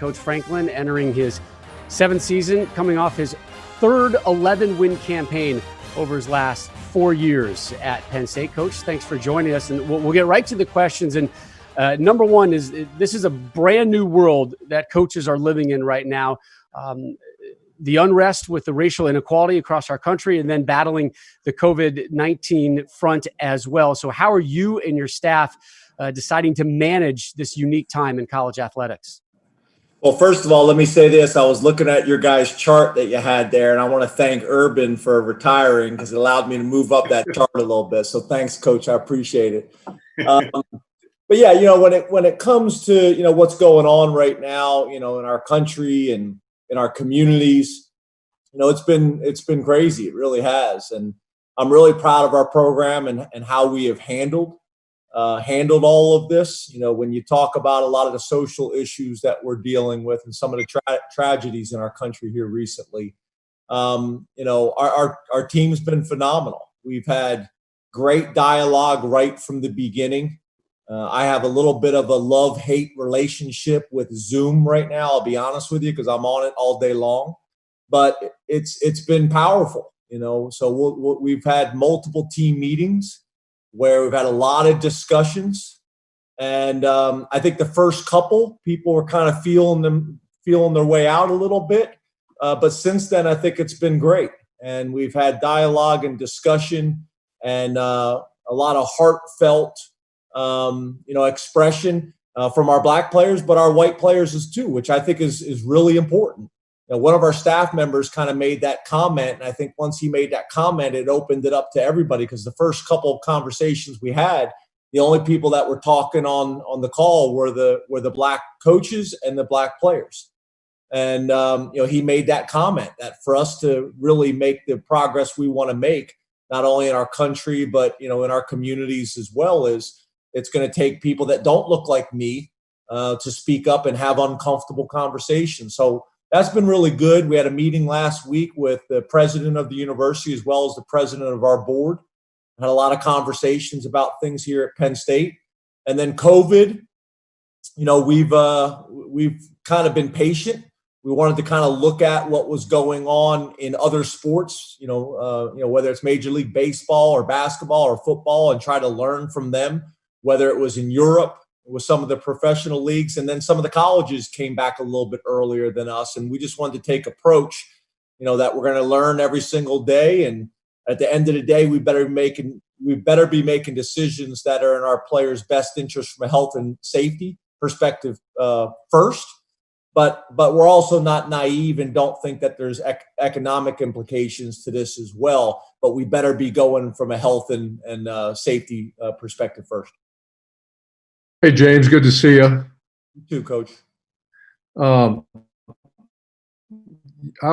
Coach Franklin entering his 7th season, coming off his third 11-win campaign over his last 4 years at Penn State. Coach, thanks for joining us, and we'll get right to the questions. And number one is, this is a brand new world that coaches are living in right now. The unrest with the racial inequality across our country, and then battling the COVID-19 front as well. So how are you and your staff deciding to manage this unique time in college athletics? Well, first of all, let me say this. I was looking at your guys' chart that you had there, and I want to thank Urban for retiring because it allowed me to move up that chart a little bit. So thanks, Coach. I appreciate it. But yeah, when it comes to, what's going on right now, in our country and in our communities, it's been crazy. It really has. And I'm really proud of our program and how we have handled all of this. When you talk about a lot of the social issues that we're dealing with and some of the tragedies in our country here recently, our team's been phenomenal. We've had great dialogue right from the beginning. I have a little bit of a love-hate relationship with Zoom right now. I'll be honest with you, because I'm on it all day long. But it's been powerful, So we've had multiple team meetings where we've had a lot of discussions, and I think the first couple, people were kind of feeling their way out a little bit. But since then, I think it's been great, and we've had dialogue and discussion, and a lot of heartfelt expression from our black players, but our white players as too, which I think is really important. One of our staff members kind of made that comment, and I think once he made that comment, it opened it up to everybody, because the first couple of conversations we had, the only people that were talking on the call were the black coaches and the black players. And he made that comment that for us to really make the progress we want to make, not only in our country, but in our communities as well, is it's going to take people that don't look like me to speak up and have uncomfortable conversations. So that's been really good. We had a meeting last week with the president of the university as well as the president of our board. Had a lot of conversations about things here at Penn State. And then COVID, we've kind of been patient. We wanted to kind of look at what was going on in other sports, whether it's Major League Baseball or basketball or football, and try to learn from them, whether it was in Europe with some of the professional leagues, and then some of the colleges came back a little bit earlier than us. And we just wanted to take approach, that we're going to learn every single day. And at the end of the day, we better be making decisions that are in our players' best interest from a health and safety perspective first. But we're also not naive and don't think that there's economic implications to this as well. But we better be going from a health and safety perspective first. Hey, James, good to see you. You too, Coach. I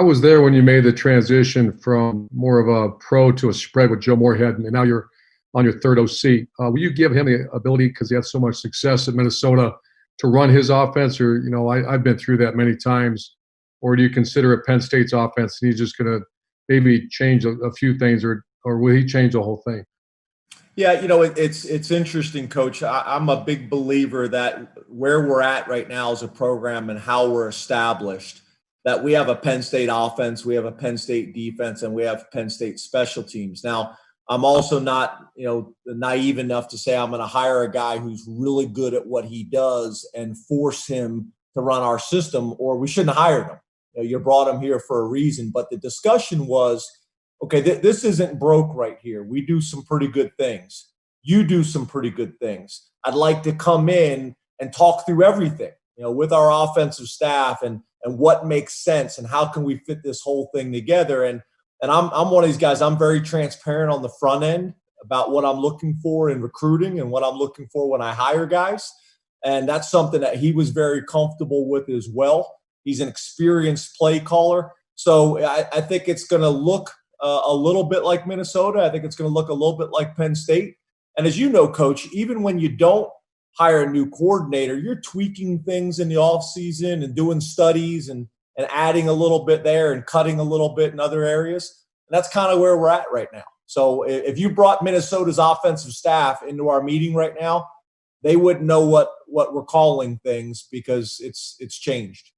was there when you made the transition from more of a pro to a spread with Joe Moorhead, and now you're on your third OC. Will you give him the ability, because he had so much success at Minnesota, to run his offense? Or, I've been through that many times. Or do you consider it Penn State's offense and he's just going to maybe change a few things, or will he change the whole thing? Yeah, it's interesting, Coach. I'm a big believer that where we're at right now as a program and how we're established, that we have a Penn State offense, we have a Penn State defense, and we have Penn State special teams. Now, I'm also not, naive enough to say I'm going to hire a guy who's really good at what he does and force him to run our system, or we shouldn't hire him. You brought him here for a reason. But the discussion was, okay, this isn't broke right here. We do some pretty good things. You do some pretty good things. I'd like to come in and talk through everything, with our offensive staff and what makes sense and how can we fit this whole thing together. And I'm one of these guys, I'm very transparent on the front end about what I'm looking for in recruiting and what I'm looking for when I hire guys. And that's something that he was very comfortable with as well. He's an experienced play caller. So I think it's going to look a little bit like Minnesota. I think it's going to look a little bit like Penn State. And as you know, Coach, even when you don't hire a new coordinator, you're tweaking things in the offseason and doing studies and adding a little bit there and cutting a little bit in other areas. And that's kind of where we're at right now. So if you brought Minnesota's offensive staff into our meeting right now, they wouldn't know what we're calling things because it's changed.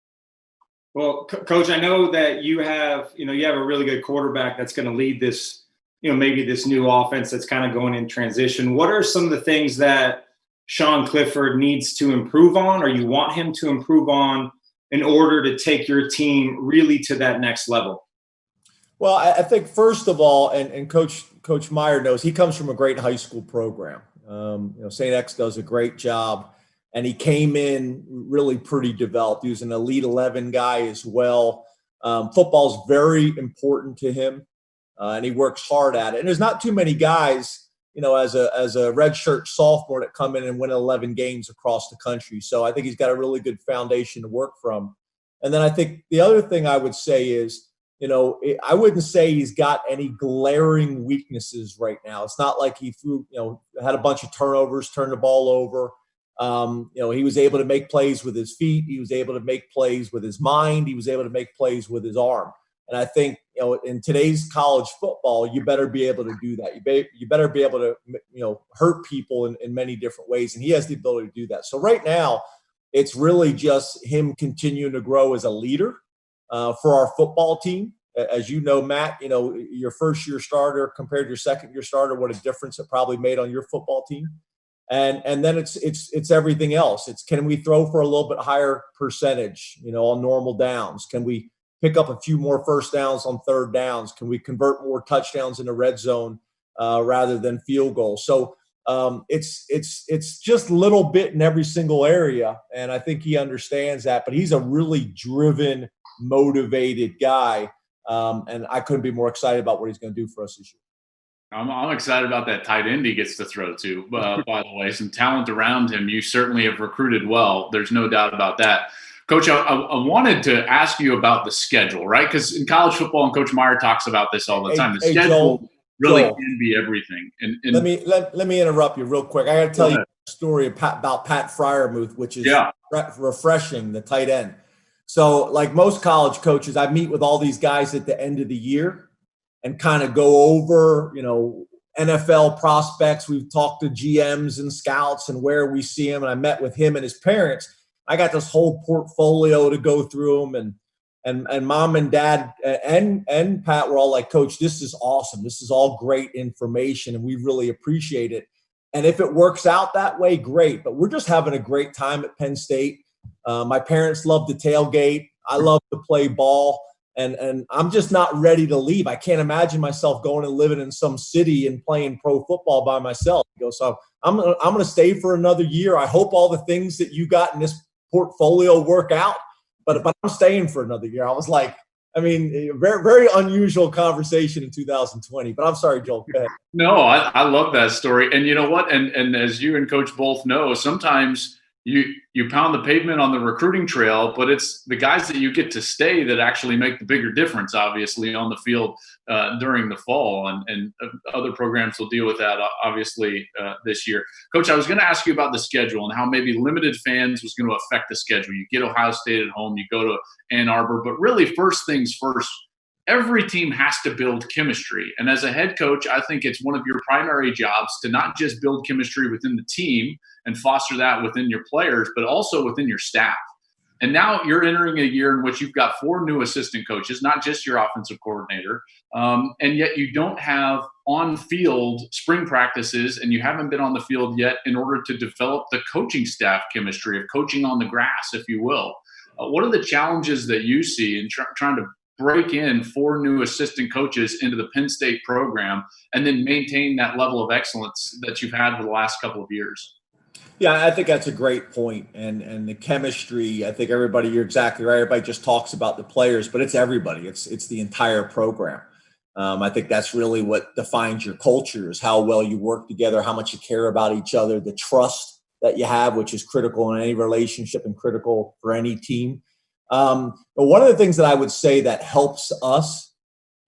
Well, Coach, I know that you have a really good quarterback that's going to lead this, maybe this new offense that's kind of going in transition. What are some of the things that Sean Clifford needs to improve on, or you want him to improve on, in order to take your team really to that next level? Well, I think first of all, and Coach Meyer knows, he comes from a great high school program. St. X does a great job, and he came in really pretty developed. He was an Elite 11 guy as well. Football's very important to him, and he works hard at it. And there's not too many guys, as a redshirt sophomore that come in and win 11 games across the country. So I think he's got a really good foundation to work from. And then I think the other thing I would say is, I wouldn't say he's got any glaring weaknesses right now. It's not like he had a bunch of turnovers, turned the ball over. He was able to make plays with his feet. He was able to make plays with his mind. He was able to make plays with his arm. And I think, in today's college football, you better be able to do that. You better be able to, hurt people in many different ways. And he has the ability to do that. So right now, it's really just him continuing to grow as a leader for our football team. As you know, Matt, your first year starter compared to your second year starter, what a difference it probably made on your football team. And then it's everything else. It's, can we throw for a little bit higher percentage, on normal downs? Can we pick up a few more first downs on third downs? Can we convert more touchdowns in the red zone rather than field goals? So it's just a little bit in every single area, and I think he understands that. But he's a really driven, motivated guy, and I couldn't be more excited about what he's going to do for us this year. I'm excited about that tight end he gets to throw to, by the way. Some talent around him. You certainly have recruited well. There's no doubt about that. Coach, I wanted to ask you about the schedule, right? Because in college football, and Coach Meyer talks about this all the time, the schedule really can be everything. And let me interrupt you real quick. I got to tell you a story about Pat Freiermuth, which is refreshing, the tight end. So like most college coaches, I meet with all these guys at the end of the year and kind of go over, NFL prospects. We've talked to GMs and scouts and where we see him. And I met with him and his parents. I got this whole portfolio to go through them, and mom and dad and Pat were all like, Coach, this is awesome. This is all great information, and we really appreciate it. And if it works out that way, great. But we're just having a great time at Penn State. My parents love to tailgate. I love to play ball, and I'm just not ready to leave. I can't imagine myself going and living in some city and playing pro football by myself. So I'm going to stay for another year. I hope all the things that you got in this portfolio work out, but I'm staying for another year. I was like, very, very unusual conversation in 2020, but I'm sorry, Joel, go ahead. No, I love that story. And you know what? And as you and Coach both know, sometimes you pound the pavement on the recruiting trail, but it's the guys that you get to stay that actually make the bigger difference, obviously, on the field during the fall. And other programs will deal with that, obviously, this year. Coach, I was going to ask you about the schedule and how maybe limited fans was going to affect the schedule. You get Ohio State at home, you go to Ann Arbor, but really first things first, every team has to build chemistry. And as a head coach, I think it's one of your primary jobs to not just build chemistry within the team and foster that within your players, but also within your staff. And now you're entering a year in which you've got 4 new assistant coaches, not just your offensive coordinator, and yet you don't have on-field spring practices, and you haven't been on the field yet in order to develop the coaching staff chemistry of coaching on the grass, if you will. What are the challenges that you see in trying to break in 4 new assistant coaches into the Penn State program and then maintain that level of excellence that you've had for the last couple of years? Yeah, I think that's a great point. And the chemistry, I think you're exactly right. Everybody just talks about the players, but it's everybody. It's the entire program. I think that's really what defines your culture, is how well you work together, how much you care about each other, the trust that you have, which is critical in any relationship and critical for any team. But one of the things that I would say that helps us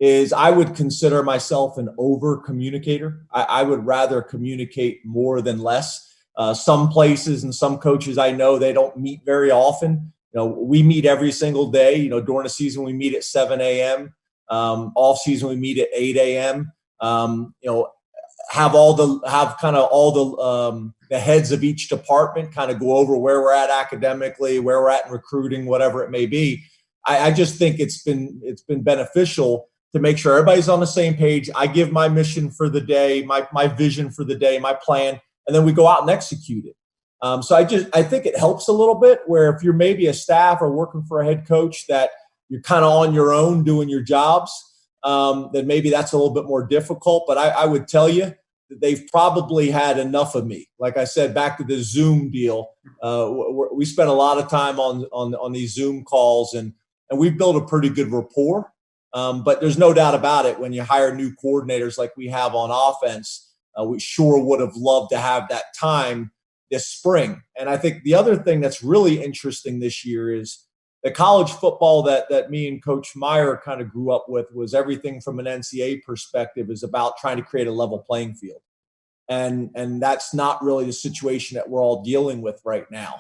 is I would consider myself an over communicator. I would rather communicate more than less. Some places and some coaches I know, they don't meet very often. We meet every single day. During the season, we meet at 7 a.m. Off season, we meet at 8 a.m. Have the heads of each department kind of go over where we're at academically, where we're at in recruiting, whatever it may be. I just think it's been beneficial to make sure everybody's on the same page. I give my mission for the day, my vision for the day, my plan, and then we go out and execute it. So I think it helps a little bit where if you're maybe a staff or working for a head coach that you're kind of on your own doing your jobs, then maybe that's a little bit more difficult. But I would tell you that they've probably had enough of me. Like I said, back to the Zoom deal, we spent a lot of time on these Zoom calls, and we've built a pretty good rapport. But there's no doubt about it, when you hire new coordinators like we have on offense, we sure would have loved to have that time this spring. And I think the other thing that's really interesting this year is the college football that me and Coach Meyer kind of grew up with was everything from an NCAA perspective is about trying to create a level playing field. And that's not really the situation that we're all dealing with right now.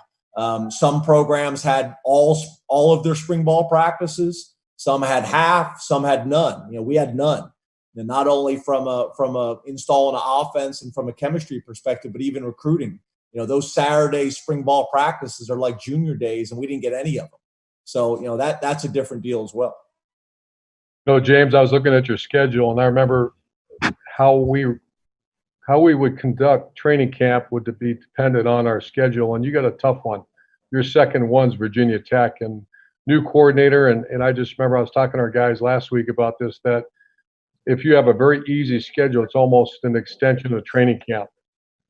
Some programs had all of their spring ball practices. Some had half, some had none. We had none. And not only from a installing an offense and from a chemistry perspective, but even recruiting. Those Saturday spring ball practices are like junior days, and we didn't get any of them. So, that's a different deal as well. James, I was looking at your schedule, and I remember how we would conduct training camp would be dependent on our schedule, and you got a tough one. Your second one's Virginia Tech, and new coordinator, and I just remember I was talking to our guys last week about this, that if you have a very easy schedule, it's almost an extension of training camp.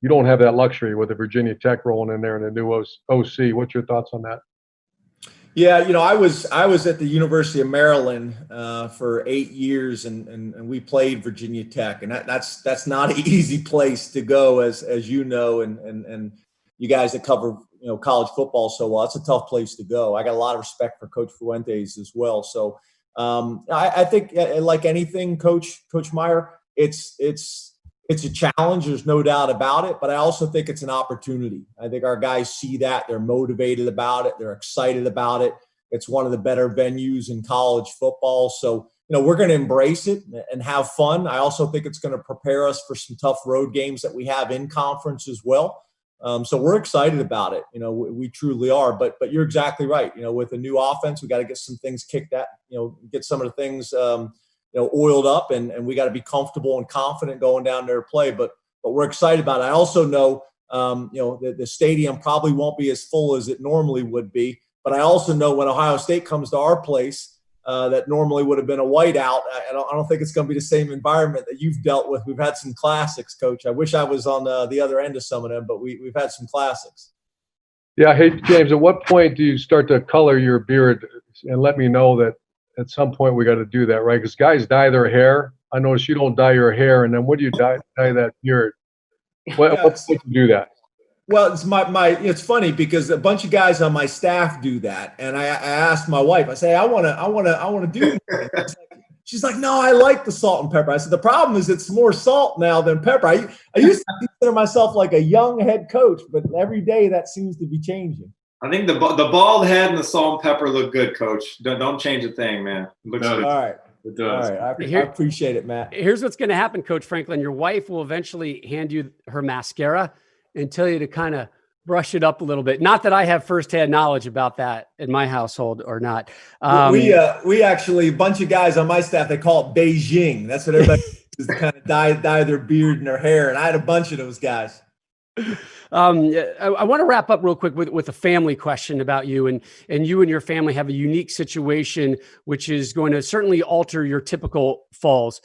You don't have that luxury with the Virginia Tech rolling in there and a new OC. What's your thoughts on that? Yeah, I was at the University of Maryland for 8 years, and we played Virginia Tech, and that's not an easy place to go, as you know, and you guys that cover college football so well. It's a tough place to go. I got a lot of respect for Coach Fuentes as well. So I think, like anything, Coach Meyer, it's a challenge. There's no doubt about it, but I also think it's an opportunity. I think our guys see that. They're motivated about it. They're excited about it. It's one of the better venues in college football. So, we're going to embrace it and have fun. I also think it's going to prepare us for some tough road games that we have in conference as well. So we're excited about it. We truly are. But you're exactly right. With a new offense, we got to get some things kicked at, get some of the things oiled up, and we got to be comfortable and confident going down there to play. But we're excited about it. I also know, the stadium probably won't be as full as it normally would be. But I also know when Ohio State comes to our place, that normally would have been a whiteout. I don't think it's going to be the same environment that you've dealt with. We've had some classics, Coach. I wish I was on the other end of some of them, but we've had some classics. Yeah. Hey, James, at what point do you start to color your beard? And let me know that at some point we got to do that, right? Because guys dye their hair. I notice you don't dye your hair, and then when do you dye that beard? What point do you do that? Well, it's it's funny because a bunch of guys on my staff do that, and I asked my wife. I say, I want to do that. She's like, no, I like the salt and pepper. I said, the problem is it's more salt now than pepper. I used to consider myself like a young head coach, but every day that seems to be changing. I think the bald head and the salt and pepper look good, Coach. Don't change a thing, man. It looks good. All right. It does. All right. I appreciate it, Matt. Here's what's going to happen, Coach Franklin. Your wife will eventually hand you her mascara and tell you to kind of brush it up a little bit. Not that I have firsthand knowledge about that in my household or not. We actually, a bunch of guys on my staff, they call it Beijing. That's what everybody does, to kind of dye their beard and their hair. And I had a bunch of those guys. I want to wrap up real quick with a family question about you, and you and your family have a unique situation, which is going to certainly alter your typical falls.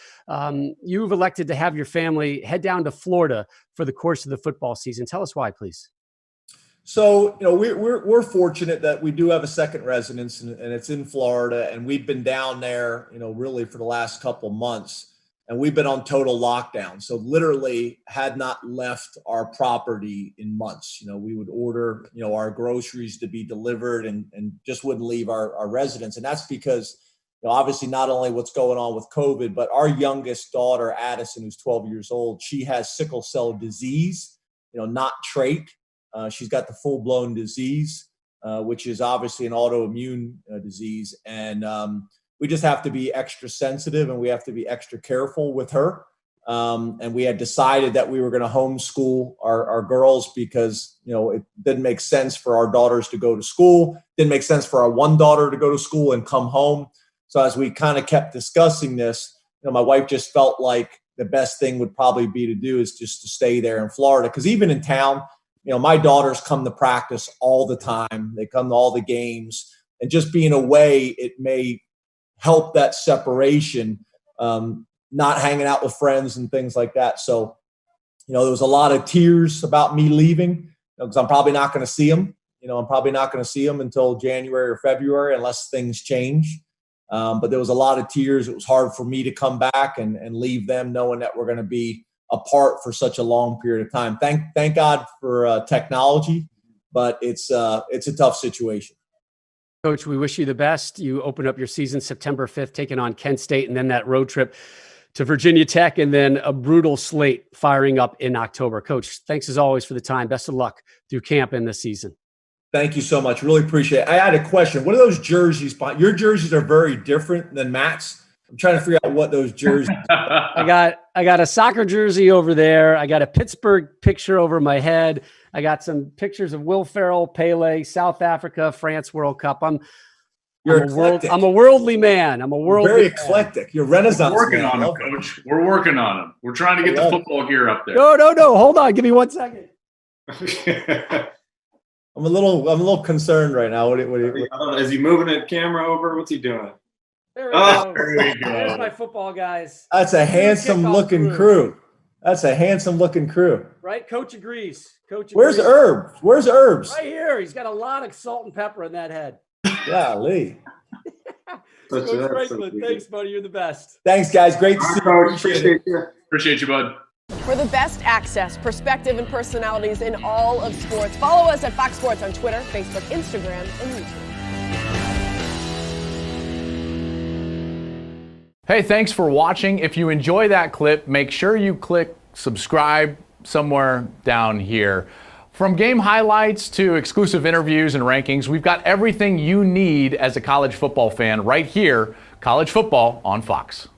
You've elected to have your family head down to Florida for the course of the football season. Tell us why, please. So, we're fortunate that we do have a second residence, and it's in Florida, and we've been down there, really for the last couple months. And we've been on total lockdown. So literally had not left our property in months. We would order, our groceries to be delivered and just wouldn't leave our residence. And that's because, obviously not only what's going on with COVID, but our youngest daughter, Addison, who's 12 years old, she has sickle cell disease, not trach. She's got the full-blown disease, which is obviously an autoimmune disease. And we just have to be extra sensitive, and we have to be extra careful with her. And we had decided that we were going to homeschool our girls because, it didn't make sense for our daughters to go to school. Didn't make sense for our one daughter to go to school and come home. So as we kind of kept discussing this, my wife just felt like the best thing would probably be to do is just to stay there in Florida. Because even in town, my daughters come to practice all the time. They come to all the games. And just being away, it may help that separation, not hanging out with friends and things like that. So, there was a lot of tears about me leaving because I'm probably not going to see them. I'm probably not going to see them until January or February unless things change. But there was a lot of tears. It was hard for me to come back and leave them knowing that we're going to be apart for such a long period of time. Thank God for technology, but it's a tough situation. Coach, we wish you the best. You open up your season September 5th, taking on Kent State, and then that road trip to Virginia Tech, and then a brutal slate firing up in October. Coach, thanks as always for the time. Best of luck through camp and this season. Thank you so much. Really appreciate it. I had a question. What are those jerseys? Your jerseys are very different than Matt's. I'm trying to figure out what those jerseys are. I got a soccer jersey over there. I got a Pittsburgh picture over my head. I got some pictures of Will Ferrell, Pele, South Africa, France World Cup. I'm a worldly man. Very eclectic. You're Renaissance. We're working on them, Coach. We're working on them. We're trying to get the football gear up there. No. Hold on. Give me 1 second. I'm a little concerned right now. What is he moving the camera over? What's he doing? There we go. There's my football guys. That's a handsome looking crew. Right? Coach agrees. Where's Herbs? Right here. He's got a lot of salt and pepper in that head. Golly. Coach Franklin, thanks, buddy. You're the best. Thanks, guys. Great to see you. Appreciate you, bud. For the best access, perspective, and personalities in all of sports, follow us at Fox Sports on Twitter, Facebook, Instagram, and YouTube. Hey, thanks for watching. If you enjoy that clip, make sure you click subscribe somewhere down here. From game highlights to exclusive interviews and rankings, we've got everything you need as a college football fan right here, College Football on Fox.